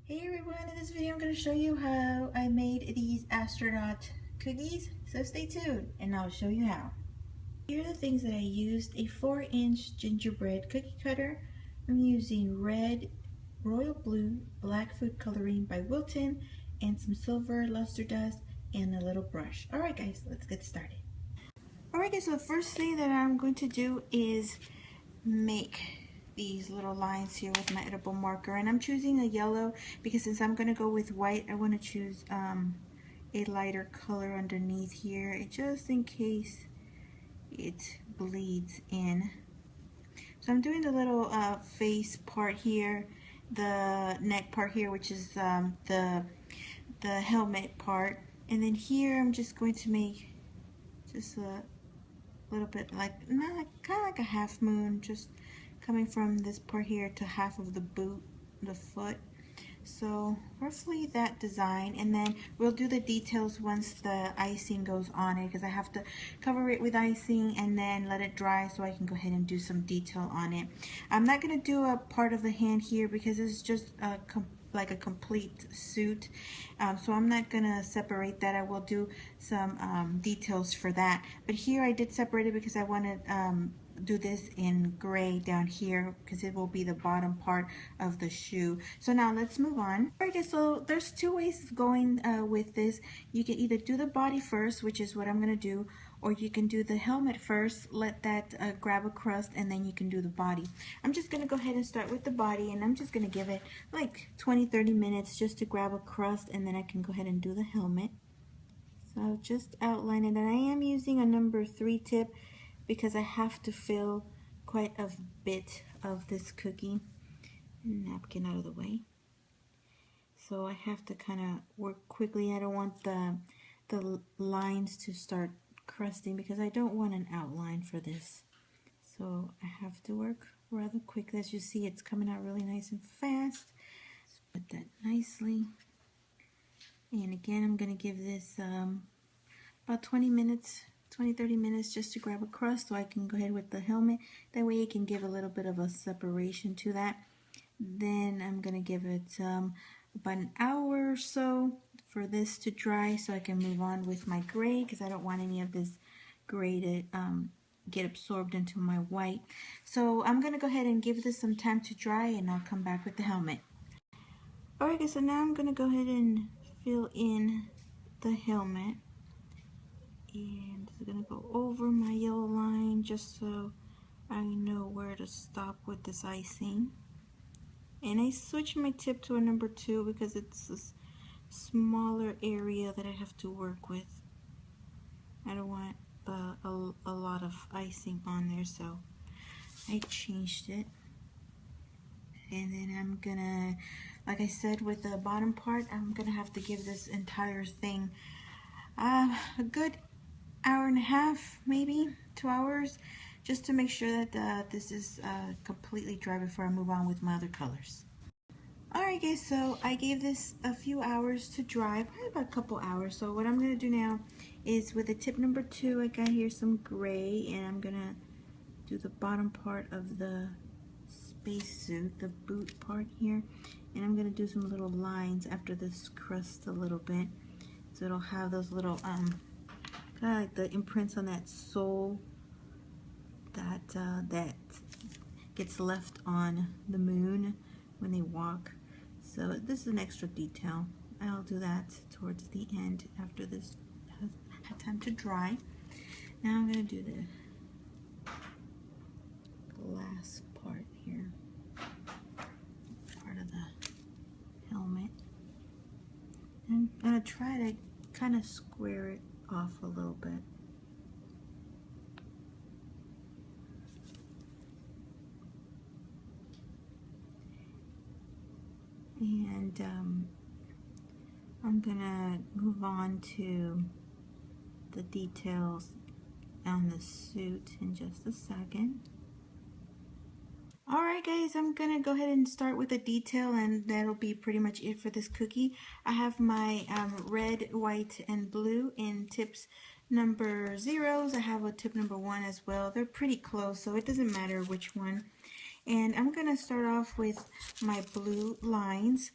Hey everyone, in this video I'm going to show you how I made these astronaut cookies, so stay tuned and I'll show you how. Here are the things that I used: a 4-inch gingerbread cookie cutter. I'm using red, royal blue, black food coloring by Wilton, and some silver luster dust and a little brush. Alright guys, let's get started. Alright guys, so the first thing that I'm going to do is make these little lines here with my edible marker, and I'm choosing a yellow because since I'm going to go with white, I want to choose a lighter color underneath here just in case it bleeds in. So I'm doing the little face part here, the neck part here, which is the helmet part, and then here I'm just going to make just a little bit like, not like, kind of like a half moon, just coming from this part here to half of the boot, the foot. So roughly that design, and then we'll do the details once the icing goes on it, because I have to cover it with icing and then let it dry so I can go ahead and do some detail on it. I'm not going to do a part of the hand here because it's just like a complete suit, so I'm not gonna separate that. I will do some details for that, but here I did separate it because I want to do this in gray down here because it will be the bottom part of the shoe. So now let's move on. Alright, so there's two ways of going with this. You can either do the body first, which is what I'm gonna do, or you can do the helmet first, let that grab a crust, and then you can do the body. I'm just gonna go ahead and start with the body, and I'm just gonna give it like 20-30 minutes just to grab a crust, and then I can go ahead and do the helmet. So I'll just outline it, and I am using a number 3 tip because I have to fill quite a bit of this cookie. Napkin out of the way. So I have to kind of work quickly. I don't want the lines to start crusting because I don't want an outline for this. So I have to work rather quick. As you see, it's coming out really nice and fast. Put that nicely. And again, I'm going to give this about 20 minutes, 20-30 minutes just to grab a crust so I can go ahead with the helmet. That way it can give a little bit of a separation to that. Then I'm going to give it about an hour or so for this to dry so I can move on with my gray, because I don't want any of this gray to get absorbed into my white. So I'm going to go ahead and give this some time to dry, and I'll come back with the helmet. Alright, so now I'm going to go ahead and fill in the helmet. And I'm going to go over my yellow line just so I know where to stop with this icing. And I switched my tip to a number 2 because it's a smaller area that I have to work with. I don't want a lot of icing on there, so I changed it. And then I'm gonna, like I said, with the bottom part, I'm gonna have to give this entire thing a good hour and a half, maybe 2 hours, just to make sure that this is completely dry before I move on with my other colors. Alright guys, so I gave this a few hours to dry, probably about a couple hours. So what I'm going to do now is, with the tip number 2, I got here some gray, and I'm going to do the bottom part of the spacesuit, the boot part here, and I'm going to do some little lines after this crust a little bit, so it'll have those little kind of like the imprints on that sole that gets left on the moon when they walk. So this is an extra detail. I'll do that towards the end after this has had time to dry. Now I'm going to do the glass part here, part of the helmet. And I'm going to try to kind of square it off a little bit. And I'm gonna move on to the details on the suit in just a second. Alright guys, I'm gonna go ahead and start with the detail, and that'll be pretty much it for this cookie. I have my red, white, and blue in tips number 0s. I have a tip number 1 as well. They're pretty close, so it doesn't matter which one. And I'm gonna start off with my blue lines,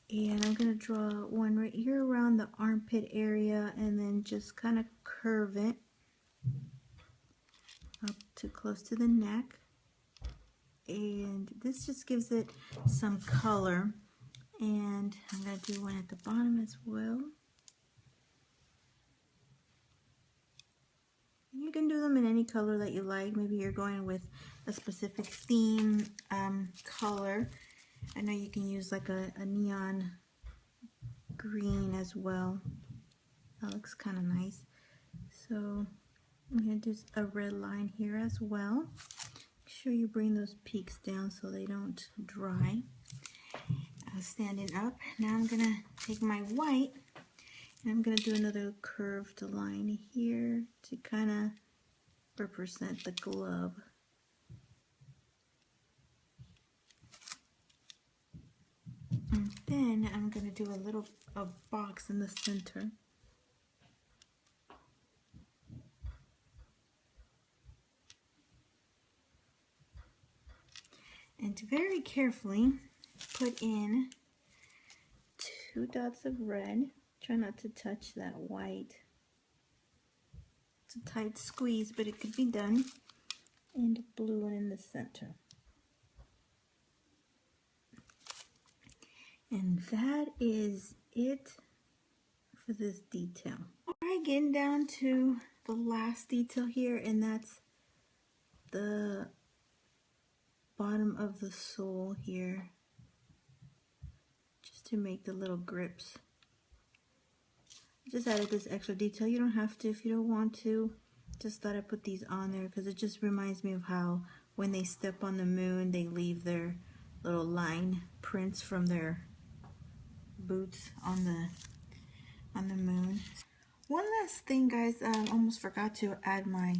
And I'm going to draw one right here around the armpit area and then just kind of curve it up to close to the neck. And this just gives it some color. And I'm going to do one at the bottom as well. You can do them in any color that you like. Maybe you're going with a specific theme color. I know you can use like a neon green as well. That looks kind of nice. So I'm going to do a red line here as well. Make sure you bring those peaks down so they don't dry. Standing up. Now I'm going to take my white and I'm going to do another curved line here to kind of represent the glove. And then I'm going to do a box in the center. And to very carefully put in 2 dots of red. Try not to touch that white. It's a tight squeeze, but it could be done. And a blue one in the center. And that is it for this detail. Alright, getting down to the last detail here, and that's the bottom of the sole here, just to make the little grips. I just added this extra detail. You don't have to if you don't want to. Just thought I'd put these on there because it just reminds me of how when they step on the moon, they leave their little line prints from their boots on the moon. One last thing, guys, almost forgot to add my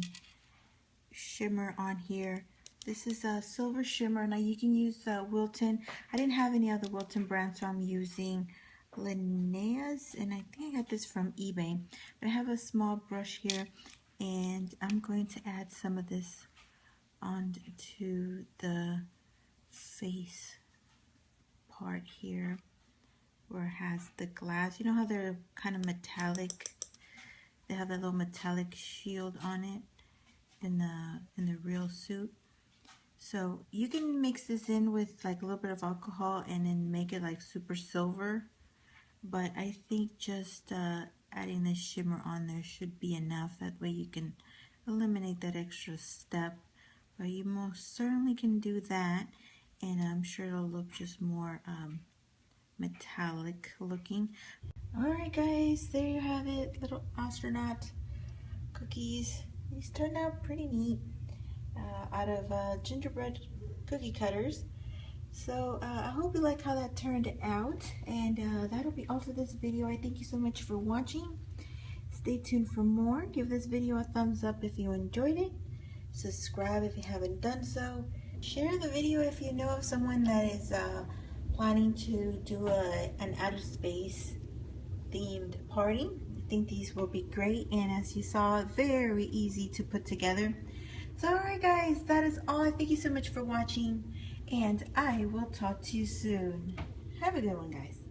shimmer on here. This is a silver shimmer. Now you can use Wilton. I didn't have any other Wilton brand, so I'm using Linnea's, and I think I got this from eBay. But I have a small brush here, and I'm going to add some of this onto the face part here where it has the glass. You know how they're kind of metallic? They have that little metallic shield on it in the real suit. So you can mix this in with like a little bit of alcohol and then make it like super silver. But I think just adding this shimmer on there should be enough. That way you can eliminate that extra step. But you most certainly can do that, and I'm sure it'll look just more metallic looking. Alright guys, there you have it. Little astronaut cookies. These turned out pretty neat out of gingerbread cookie cutters. So I hope you like how that turned out, and that'll be all for this video. I thank you so much for watching. Stay tuned for more. Give this video a thumbs up if you enjoyed it. Subscribe if you haven't done so. Share the video if you know of someone that is planning to do an outer space themed party. I think these will be great, and as you saw, very easy to put together. So alright guys, that is all. Thank you so much for watching, and I will talk to you soon. Have a good one, guys.